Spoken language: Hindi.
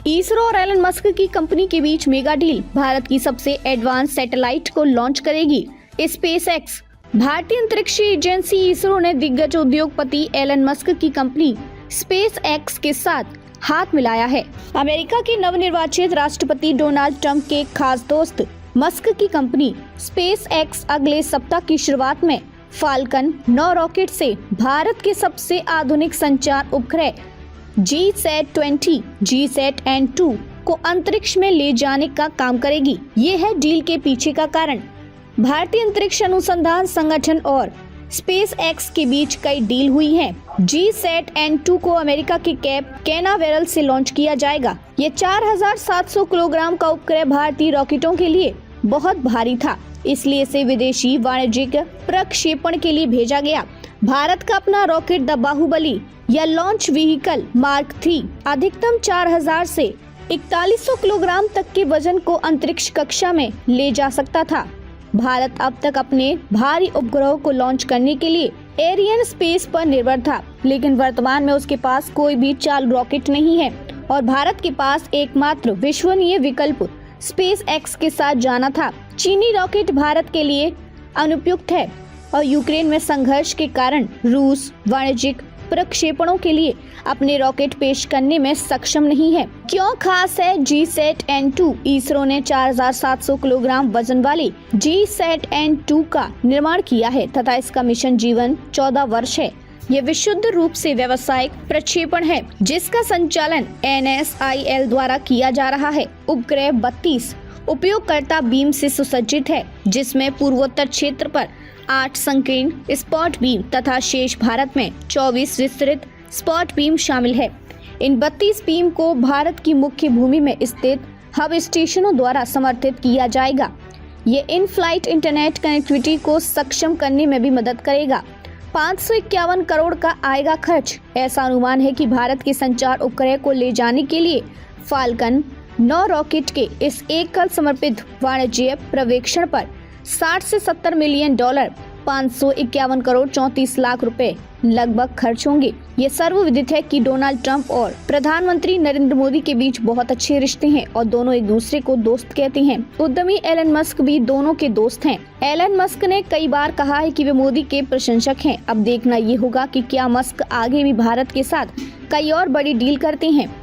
इसरो और एलन मस्क की कंपनी के बीच मेगा डील। भारत की सबसे एडवांस सैटेलाइट को लॉन्च करेगी स्पेसएक्स। भारतीय अंतरिक्ष एजेंसी इसरो ने दिग्गज उद्योगपति एलन मस्क की कंपनी स्पेसएक्स के साथ हाथ मिलाया है। अमेरिका के नवनिर्वाचित राष्ट्रपति डोनाल्ड ट्रंप के खास दोस्त मस्क की कंपनी स्पेसएक्स अगले सप्ताह की शुरुआत में फाल्कन 9 रॉकेट से भारत के सबसे आधुनिक संचार उपग्रह GSAT-20 GSAT-N2 को अंतरिक्ष में ले जाने का काम करेगी। ये है डील के पीछे का कारण। भारतीय अंतरिक्ष अनुसंधान संगठन और स्पेसएक्स के बीच कई डील हुई हैं। GSAT-N2 को अमेरिका के कैप कैनावेरल से लॉन्च किया जाएगा। ये 4700 किलोग्राम का उपग्रह भारतीय रॉकेटों के लिए बहुत भारी था, इसलिए इसे विदेशी वाणिज्यिक प्रक्षेपण के लिए भेजा गया। भारत का अपना रॉकेट द बाहुबली या लॉन्च व्हीकल मार्क 3 अधिकतम 4000 से 4100 किलोग्राम तक के वजन को अंतरिक्ष कक्षा में ले जा सकता था। भारत अब तक अपने भारी उपग्रहों को लॉन्च करने के लिए एरियन स्पेस पर निर्भर था, लेकिन वर्तमान में उसके पास कोई भी चालू रॉकेट नहीं है और भारत के पास एकमात्र विश्वसनीय विकल्प स्पेसएक्स के साथ जाना था। चीनी रॉकेट भारत के लिए अनुपयुक्त है और यूक्रेन में संघर्ष के कारण रूस वाणिज्यिक प्रक्षेपणों के लिए अपने रॉकेट पेश करने में सक्षम नहीं है। क्यों खास है GSAT-N2? इसरो ने 4700 किलोग्राम वजन वाली GSAT-N2 का निर्माण किया है तथा इसका मिशन जीवन 14 वर्ष है। ये विशुद्ध रूप से व्यावसायिक प्रक्षेपण है जिसका संचालन NSIL द्वारा किया जा रहा है। उपग्रह 32 उपयोगकर्ता बीम से सुसज्जित है, जिसमें पूर्वोत्तर क्षेत्र पर 8 संकीर्ण स्पॉट बीम तथा शेष भारत में 24 विस्तृत स्पॉट बीम शामिल है। इन 32 बीम को भारत की मुख्य भूमि में स्थित हब स्टेशनों द्वारा समर्थित किया जाएगा। ये इन फ्लाइट इंटरनेट कनेक्टिविटी को सक्षम करने में भी मदद करेगा। 551 करोड़ का आएगा खर्च। ऐसा अनुमान है कि भारत के संचार उपग्रह को ले जाने के लिए फाल्कन 9 रॉकेट के इस एकल समर्पित वाणिज्यिक पर्यवेक्षण पर 60 से 70 मिलियन डॉलर 551 करोड़ 34 लाख रुपए लगभग खर्च होंगे। ये सर्वविदित है कि डोनाल्ड ट्रंप और प्रधानमंत्री नरेंद्र मोदी के बीच बहुत अच्छे रिश्ते हैं और दोनों एक दूसरे को दोस्त कहते हैं। उद्यमी एलन मस्क भी दोनों के दोस्त हैं। एलन मस्क ने कई बार कहा है कि वे मोदी के प्रशंसक हैं। अब देखना ये होगा कि क्या मस्क आगे भी भारत के साथ कई और बड़ी डील करते हैं।